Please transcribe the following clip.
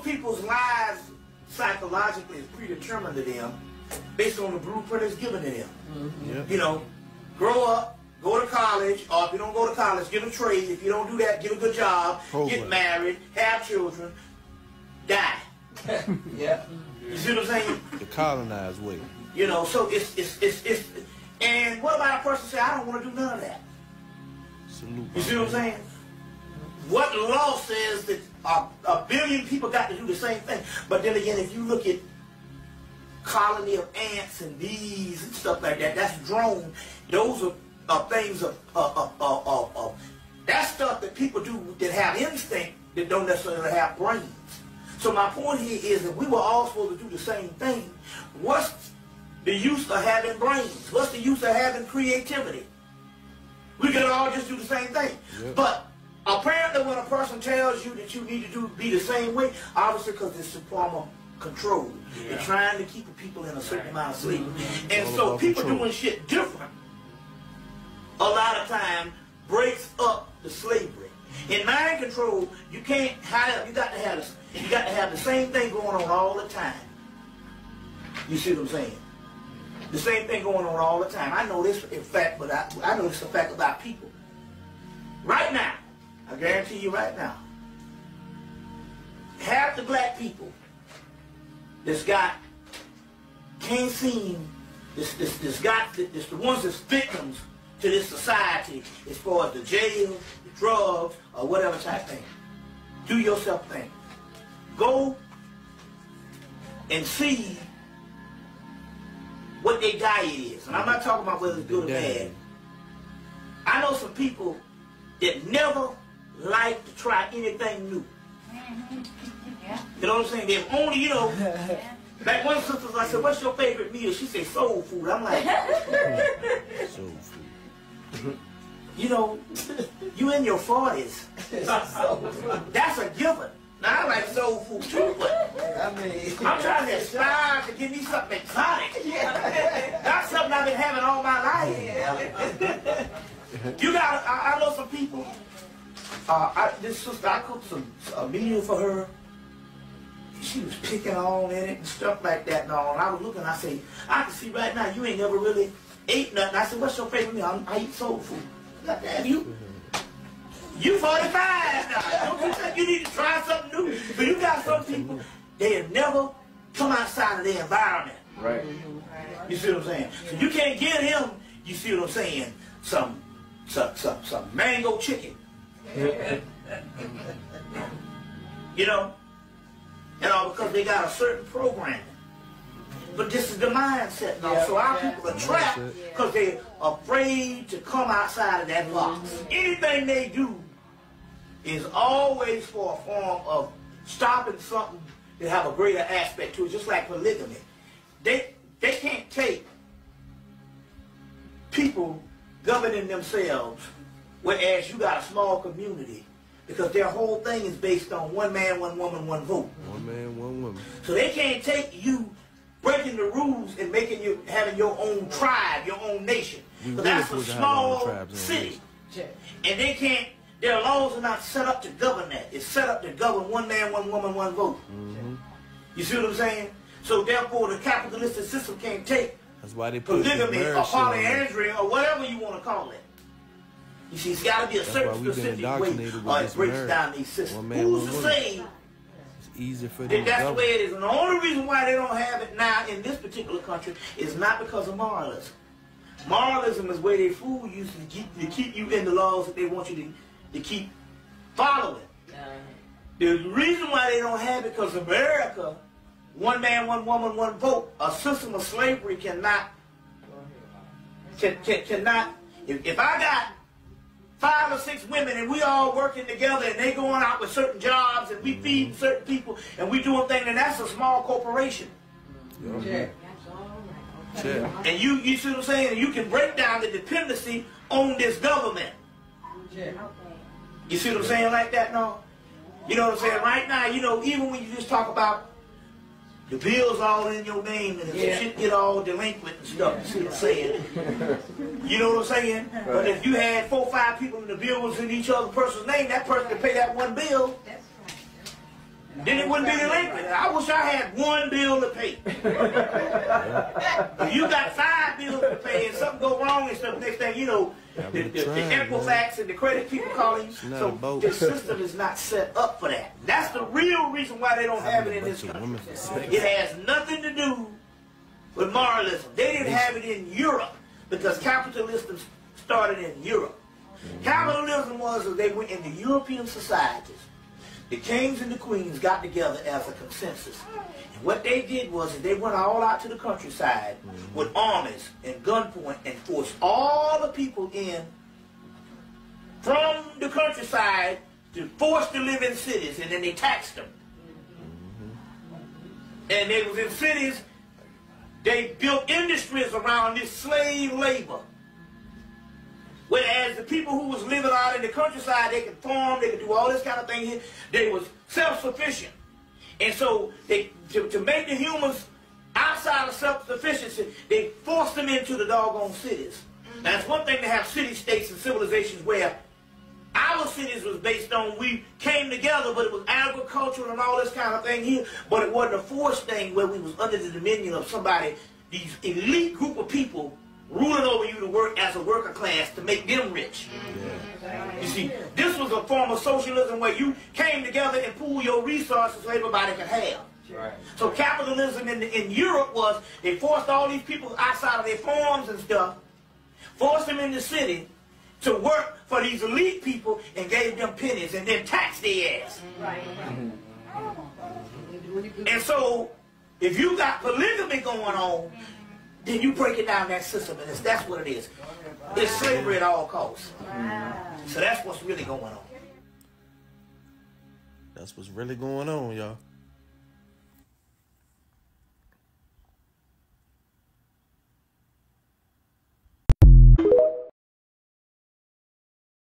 people's lives psychologically is predetermined to them based on the blueprint that's given to them. Yep. You know, grow up, go to college, or if you don't go to college, get a trade. If you don't do that, get a good job, get married, have children, die. Yeah. You see what I'm saying? The colonized way. You know, so it's and what about a person say, I don't want to do none of that? Salute. You see what I'm saying? What the law says that a billion people got to do the same thing. But then again, if you look at colony of ants and bees and stuff like that, that's drone. Those are things of that's stuff that people do that have instinct that don't necessarily have brains. So my point here is that we were all supposed to do the same thing. What's the use of having brains? What's the use of having creativity? We could all just do the same thing. Yep. But apparently when a person tells you that you need to be the same way, obviously because it's a form of control. Yeah. They're trying to keep the people in a certain amount of slavery. And so people doing shit different a lot of time breaks up the slavery. In mind control, you can't have, you got to have the same thing going on all the time. You see what I'm saying? The same thing going on all the time. I know this in fact, but I know this a fact about people. Right now, I guarantee you right now, half the black people that's got can't seem this the ones that's victims to this society as far as the jail, the drugs, or whatever type thing. Do yourself a thing. Go and see what their diet is. And I'm not talking about whether it's good or bad. I know some people that never like to try anything new. You know what I'm saying? They've only, you know, like one sister, I said, what's your favorite meal? She said soul food. I'm like, Soul food. you know, you in your 40s. That's a given. Now I like soul food too, but I mean, I'm trying to aspire to give me something exotic. That's something I've been having all my life. You got, I know some people, this sister, I cooked a meal for her. She was picking on in it and stuff like that and all. And I was looking, I say, I can see right now you ain't never really ate nothing. I said, what's your favorite meal? I eat soul food. God damn, you 45 now. Don't you think you need to try something new? But you got some people, they have never come outside of their environment. right. You see what I'm saying? So you can't give him, you see what I'm saying, some mango chicken. You know? And all because they got a certain program. But this is the mindset now. So our people are trapped because they're afraid to come outside of that box. Anything they do is always for a form of stopping something that have a greater aspect to it, just like polygamy. They can't take people governing themselves, whereas you got a small community, because their whole thing is based on one man, one woman, one vote. One man, one woman. So they can't take you breaking the rules and making you having your own tribe, your own nation. But that's a small city. And they can't, their laws are not set up to govern that. It's set up to govern one man, one woman, one vote. You see what I'm saying? So therefore the capitalistic system can't take That's why they put polygamy or polyandry or whatever you want to call it. You see, it's got to be a certain specific way or it breaks down these systems. Who's to say it's easier for them that's the way it is? And the only reason why they don't have it now in this particular country is not because of moralism. Moralism is where they fool you to keep you in the laws that they want you to keep following. The reason why they don't have it because America, one man, one woman, one vote, a system of slavery cannot, if I got 5 or 6 women and we all working together and they going out with certain jobs and we feeding certain people and we doing things, and that's a small corporation. And you see what I'm saying? And you can break down the dependency on this government. You see what I'm saying like that now? You know what I'm saying? Right now, you know, even when you just talk about the bills all in your name and shit get all delinquent and stuff, you see what I'm saying? You know what I'm saying? But if you had 4 or 5 people and the bill was in each other person's name, that person could pay that one bill. then it wouldn't be delinquent. I wish I had one bill to pay. If you got 5 bills to pay and something go wrong and stuff, next thing you know, the Equifax and the credit people calling you. So the system is not set up for that. That's the real reason why they don't have it in this country. It has nothing to do with moralism. They didn't have it in Europe because capitalism started in Europe. Capitalism was that they went into European societies. The kings and the queens got together as a consensus. And what they did was they went all out to the countryside with armies and gunpoint and forced all the people in from the countryside to force to live in cities, and then they taxed them. And they was in cities, they built industries around this slave labor. Whereas the people who was living out in the countryside, they could farm, they could do all this kind of thing here. They was self-sufficient. And so they, to make the humans outside of self-sufficiency, they forced them into the doggone cities. Now, it's one thing to have city-states and civilizations where our cities was based on we came together, but it was agricultural and all this kind of thing here. But it wasn't a forced thing where we was under the dominion of somebody, these elite group of people ruling over you to work as a worker class to make them rich. You see, this was a form of socialism where you came together and pooled your resources so everybody could have. So capitalism in Europe was they forced all these people outside of their farms and stuff, forced them in the city to work for these elite people and gave them pennies and then taxed their ass. And so if you got polygamy going on, then you break it down that system, and that's what it is. It's slavery at all costs. So that's what's really going on. That's what's really going on, y'all.